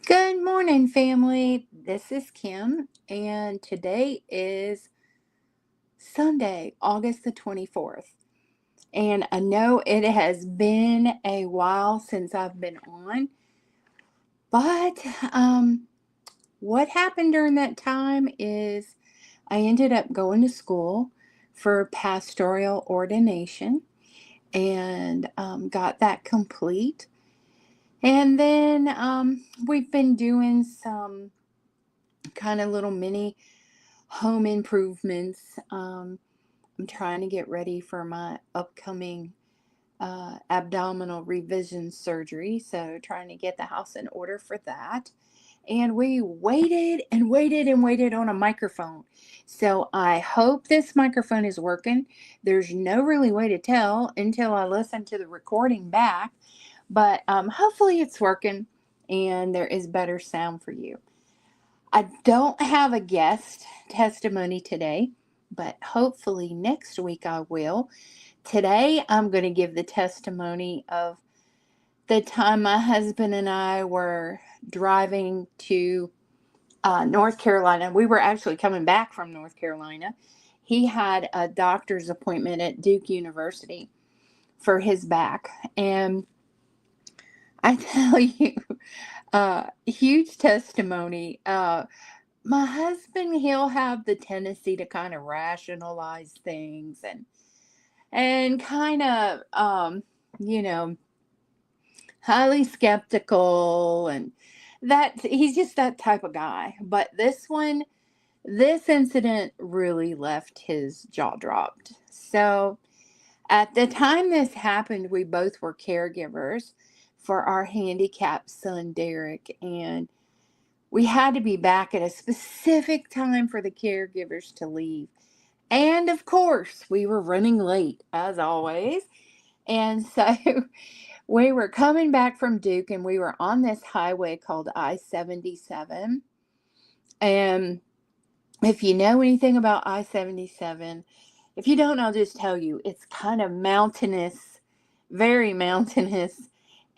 Good morning, family. This is Kim, and today is Sunday, August the 24th. And I know it has been a while since I've been on, but what happened during that time is I ended up going to school for pastoral ordination and got that complete. And then we've been doing some kind of little mini home improvements. I'm trying to get ready for my upcoming abdominal revision surgery, so trying to get the house in order for that. And we waited and waited and waited on a microphone. So I hope this microphone is working. There's no really way to tell until I listen to the recording back, but hopefully it's working and there is better sound for you. I don't have a guest testimony today, but hopefully next week I will. Today I'm going to give the testimony of the time my husband and I were driving to North Carolina. We were actually coming back from North Carolina. He had a doctor's appointment at Duke University for his back. And I tell you, huge testimony. My husband, he'll have the tendency to kind of rationalize things and kind of you know highly skeptical, and that he's just that type of guy. But this incident really left his jaw dropped. So at the time this happened, we both were caregivers for our handicapped son Derek, and we had to be back at a specific time for the caregivers to leave. And of course, we were running late as always. And so we were coming back from Duke and we were on this highway called I-77. And if you know anything about I-77, if you don't, I'll just tell you, it's kind of mountainous, very mountainous.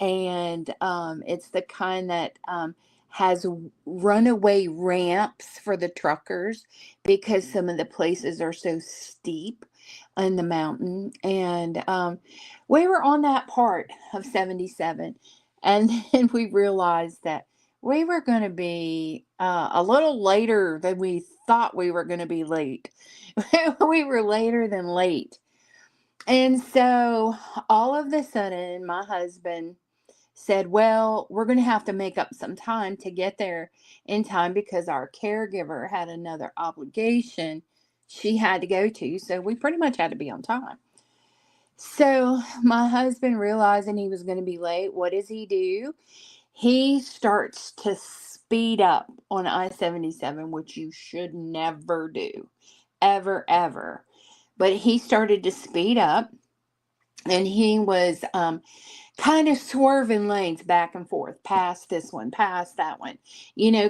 And it's the kind that has runaway ramps for the truckers because some of the places are so steep in the mountain. And we were on that part of 77. And then we realized that we were going to be a little later than we thought we were going to be late. We were later than late. And so all of a sudden, my husband said, well, we're going to have to make up some time to get there in time because our caregiver had another obligation she had to go to. So we pretty much had to be on time. So my husband, realizing he was going to be late, what does he do? He starts to speed up on I-77, which you should never do, ever, ever. But he started to speed up, and he was kind of swerving lanes back and forth, past this one, past that one,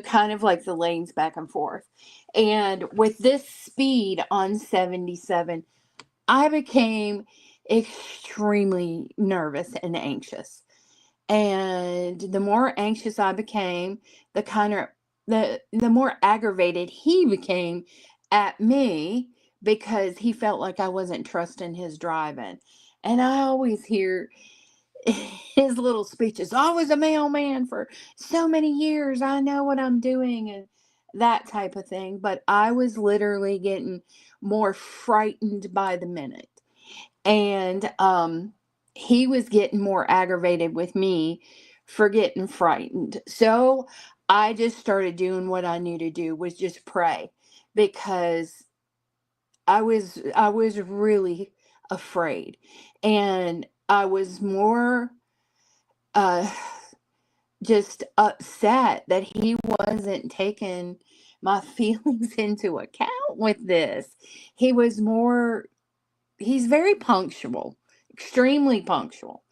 kind of like the lanes back and forth. And with this speed on 77, I became extremely nervous and anxious. And the more anxious I became, the more aggravated he became at me because he felt like I wasn't trusting his driving. And I always hear his little speeches. I was a mailman for so many years. I know what I'm doing and that type of thing. But I was literally getting more frightened by the minute. And he was getting more aggravated with me for getting frightened. So I just started doing what I knew to do, was just pray, because I was really afraid. And I was more uh just upset that he wasn't taking my feelings into account with this. He was more He's very punctual, extremely punctual,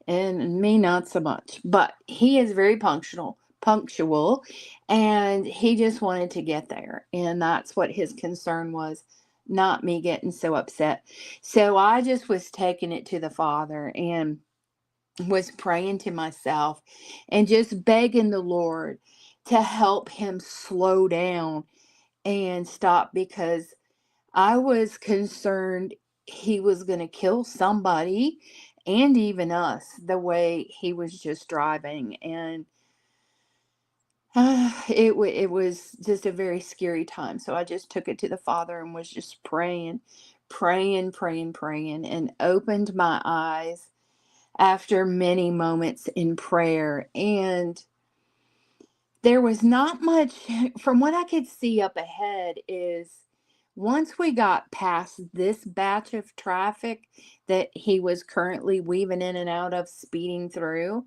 and me not so much. But he is very punctual, and he just wanted to get there, and that's what his concern was, not me getting so upset. So I just was taking it to the Father, and was praying to myself and just begging the Lord to help him slow down and stop, because I was concerned he was going to kill somebody and even us the way he was just driving. And it was just a very scary time. So I just took it to the Father and was just praying, and opened my eyes after many moments in prayer. And there was not much from what I could see up ahead. Is once we got past this batch of traffic that he was currently weaving in and out of, speeding through,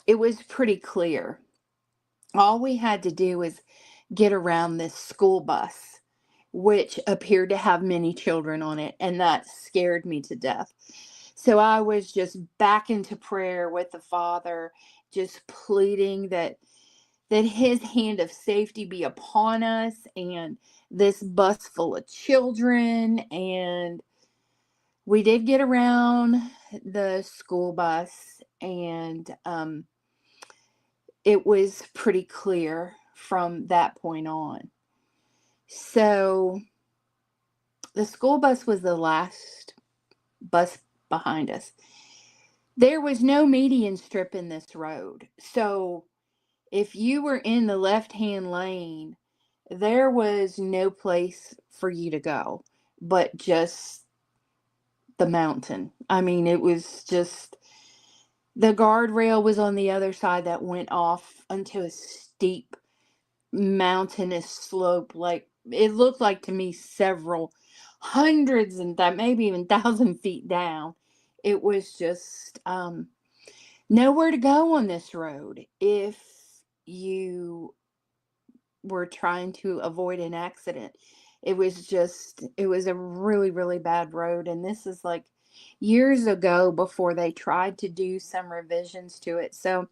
it was pretty clear. All we had to do was get around this school bus, which appeared to have many children on it, and that scared me to death. So I was just back into prayer with the Father, just pleading that his hand of safety be upon us and this bus full of children. And we did get around the school bus, and it was pretty clear from that point on. So the school bus was the last bus behind us. There was no median strip in this road. So if you were in the left-hand lane, there was no place for you to go but just the mountain. I mean, it was just, the guardrail was on the other side that went off onto a steep mountainous slope. Like, it looked like to me several hundreds and that maybe even 1,000 feet down. It was just nowhere to go on this road if you were trying to avoid an accident. It was a really, really bad road. And this is like years ago, before they tried to do some revisions to it. So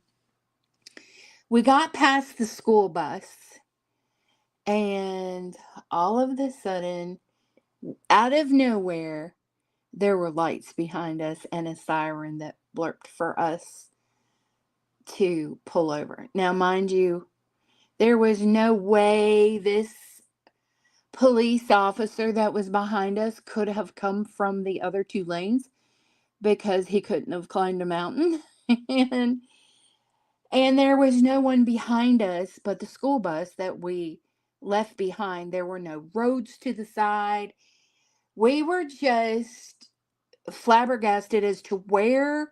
we got past the school bus, and all of a sudden, out of nowhere, there were lights behind us and a siren that blurped for us to pull over. Now, mind you, there was no way this police officer that was behind us could have come from the other two lanes, because he couldn't have climbed a mountain. and and there was no one behind us but the school bus that we left behind. There were no roads to the side. We were just flabbergasted as to where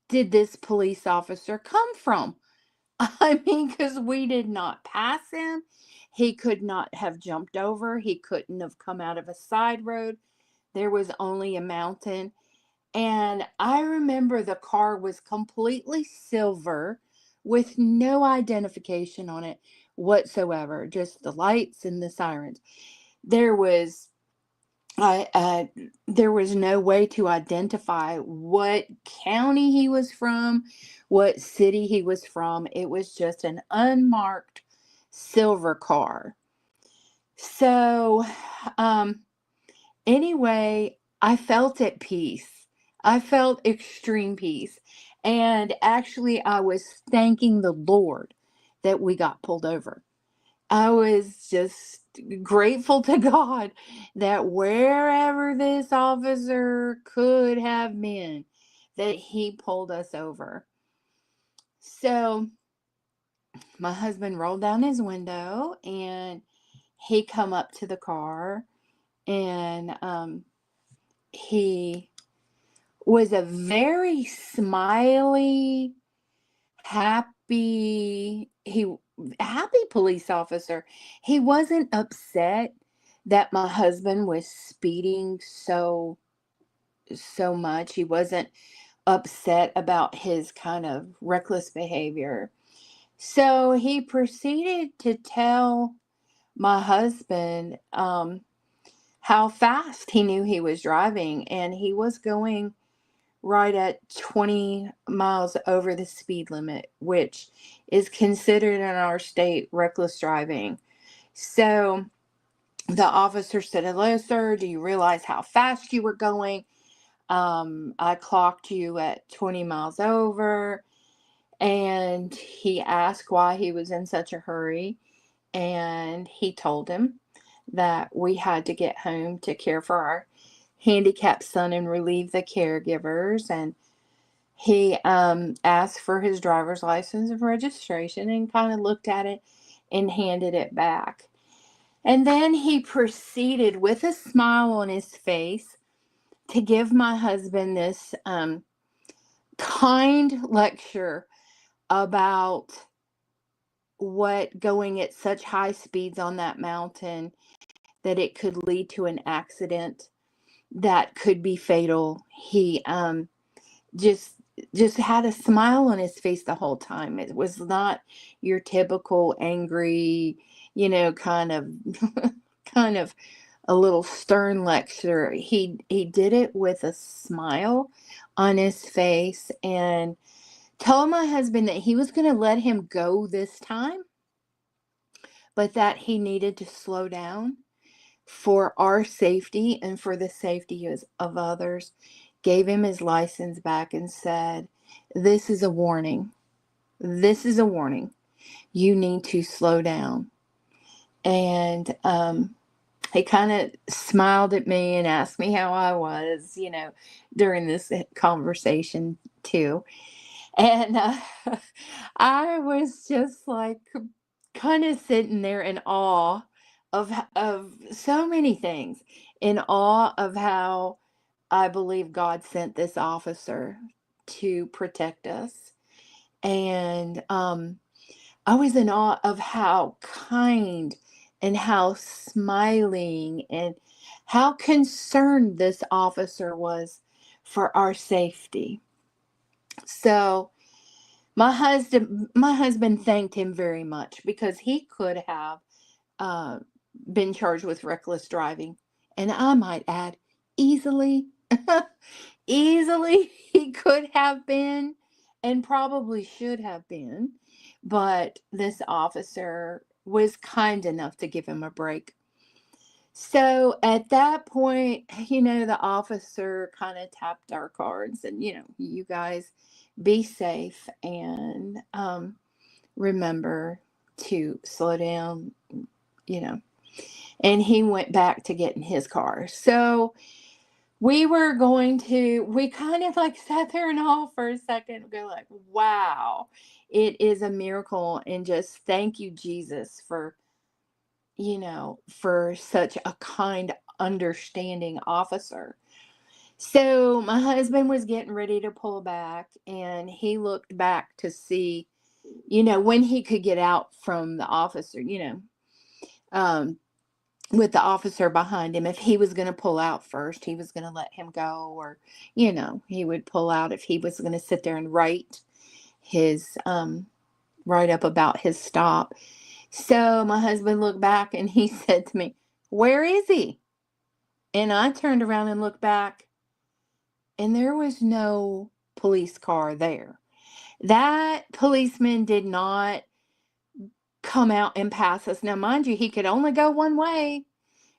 did this police officer come from. I mean, because we did not pass him. He could not have jumped over. He couldn't have come out of a side road. There was only a mountain. And I remember the car was completely silver with no identification on it whatsoever, just the lights and the sirens. There was there was no way to identify what county he was from, what city he was from. It was just an unmarked silver car. So, um, anyway, I felt at peace. I felt extreme peace. And actually, I was thanking the Lord that we got pulled over. I was just grateful to God that wherever this officer could have been, that he pulled us over. So my husband rolled down his window and he come up to the car, and he was a very smiley, happy, happy police officer. He wasn't upset that my husband was speeding so much. He wasn't upset about his kind of reckless behavior. So he proceeded to tell my husband how fast he knew he was driving, and he was going right at 20 miles over the speed limit, which is considered in our state reckless driving. So the officer said, "Hello, sir. Do you realize how fast you were going?" I clocked you at 20 miles over. And he asked why he was in such a hurry. And he told him that we had to get home to care for our handicapped son and relieve the caregivers. And he asked for his driver's license and registration and kind of looked at it and handed it back. And then he proceeded with a smile on his face to give my husband this kind lecture about what going at such high speeds on that mountain, that it could lead to an accident that could be fatal. He just just had a smile on his face the whole time. It was not your typical angry, kind of kind of a little stern lecture. He did it with a smile on his face and told my husband that he was going to let him go this time, but that he needed to slow down for our safety and for the safety of others. Gave him his license back and said, "This is a warning. This is a warning. You need to slow down." And he kind of smiled at me and asked me how I was, during this conversation too. And I was just like kind of sitting there in awe of so many things, in awe of how I believe God sent this officer to protect us. And I was in awe of how kind and how smiling and how concerned this officer was for our safety. So my husband thanked him very much, because he could have uh, been charged with reckless driving, and I might add, easily. Easily he could have been, and probably should have been, but this officer was kind enough to give him a break. So at that point, the officer kind of tapped our cards and, you guys be safe and remember to slow down, you know. And he went back to getting his car. So we kind of like sat there in awe for a second and go like, wow, it is a miracle. And just thank you, Jesus, for such a kind, understanding officer. So my husband was getting ready to pull back, and he looked back to see, when he could get out from the officer, um, with the officer behind him. If he was going to pull out first, he was going to let him go, or, he would pull out if he was going to sit there and write up about his stop. So my husband looked back and he said to me, "Where is he?" And I turned around and looked back, and there was no police car there. That policeman did not come out and pass us. Now, mind you, he could only go one way,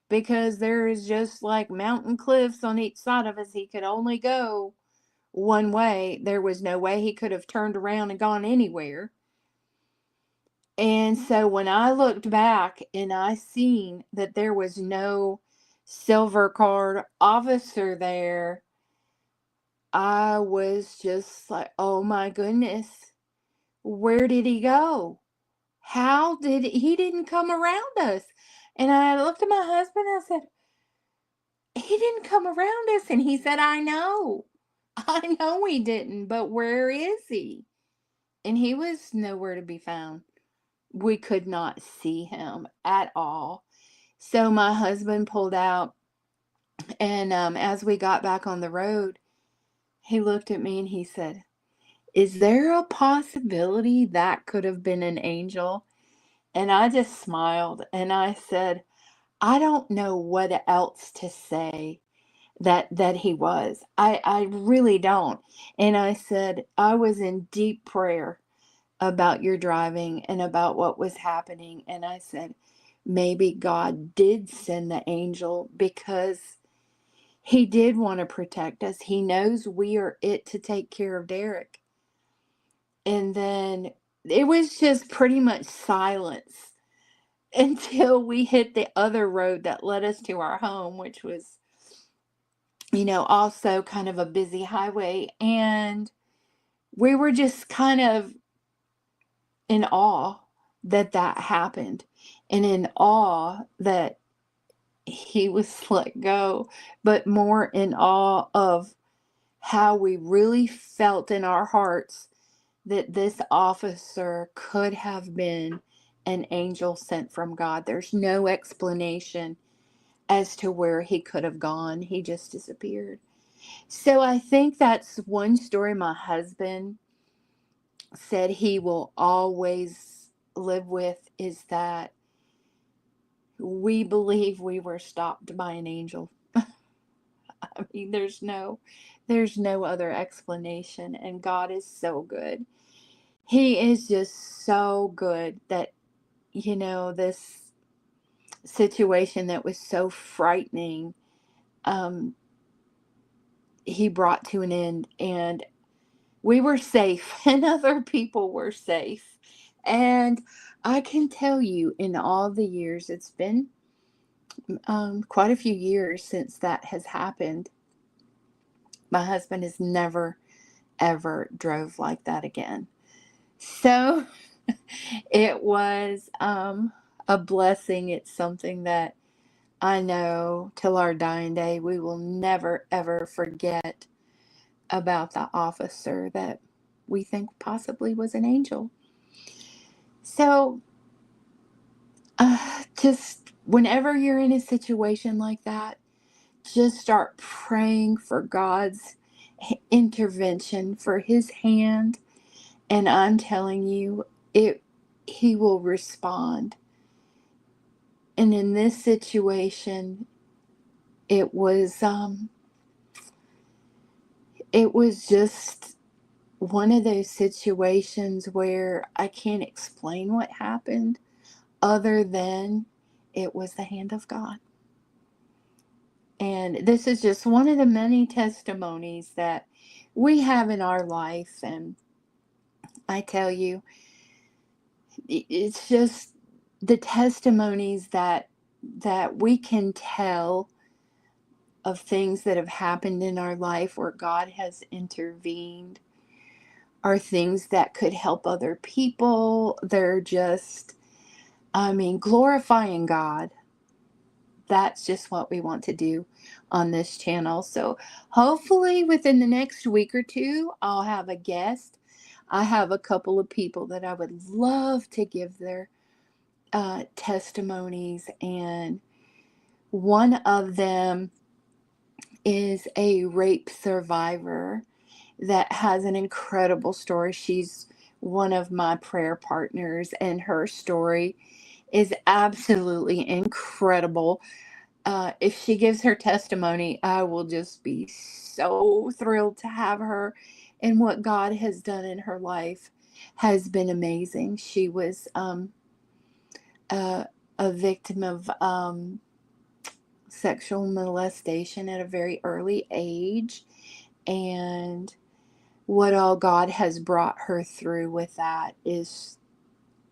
because there is just like mountain cliffs on each side of us. He could only go one way. There was no way he could have turned around and gone anywhere. And so when I looked back and I seen that there was no silver card officer there, I was just like, oh my goodness, where did he go? He didn't come around us? And I looked at my husband and I said, "He didn't come around us." And he said, "I know. I know he didn't, but where is he?" And he was nowhere to be found. We could not see him at all. So my husband pulled out, and as we got back on the road, he looked at me and he said, "Is there a possibility that could have been an angel?" And I just smiled and I said, "I don't know what else to say that he was. I really don't." And I said, "I was in deep prayer about your driving and about what was happening." And I said, "Maybe God did send the angel, because He did want to protect us. He knows we are it to take care of Derek. And then it was just pretty much silence until we hit the other road that led us to our home, which was, also kind of a busy highway. And we were just kind of in awe that that happened, and in awe that he was let go, but more in awe of how we really felt in our hearts that this officer could have been an angel sent from God. There's no explanation as to where he could have gone. He just disappeared. So I think that's one story my husband said he will always live with, is that we believe we were stopped by an angel. I mean, there's no other explanation, and God is so good. He is just so good that, this situation that was so frightening, um, he brought to an end, and we were safe, and other people were safe. And I can tell you, in all the years, it's been quite a few years since that has happened. My husband has never, ever drove like that again. So it was a blessing. It's something that I know till our dying day we will never, ever forget about the officer that we think possibly was an angel. So just whenever you're in a situation like that, just start praying for God's intervention, for his hand, and I'm telling you, he will respond. And in this situation, it was just one of those situations where I can't explain what happened other than it was the hand of God. And this is just one of the many testimonies that we have in our life. And I tell you, it's just the testimonies that we can tell of things that have happened in our life where God has intervened are things that could help other people. They're just, glorifying God. That's just what we want to do on this channel. So hopefully within the next week or two, I'll have a guest. I have a couple of people that I would love to give their testimonies, and one of them is a rape survivor that has an incredible story. She's one of my prayer partners, and her story is absolutely incredible. If she gives her testimony, I will just be so thrilled to have her. And what God has done in her life has been amazing. She was a, a victim of sexual molestation at a very early age. And what all God has brought her through with that is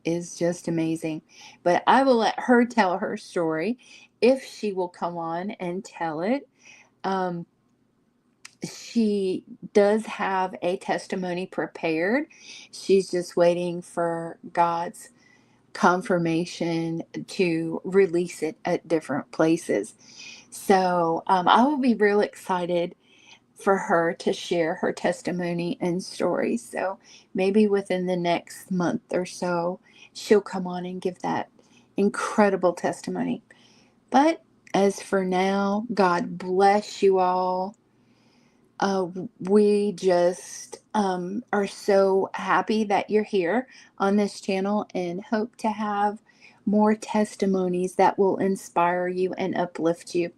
just amazing. But I will let her tell her story if she will come on and tell it. She does have a testimony prepared. She's just waiting for God's confirmation to release it at different places. So I will be real excited for her to share her testimony and story. So maybe within the next month or so, she'll come on and give that incredible testimony. But as for now, God bless you all. We just are so happy that you're here on this channel and hope to have more testimonies that will inspire you and uplift you.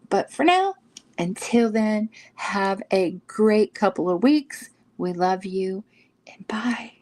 But for now, until then, have a great couple of weeks. We love you, and bye.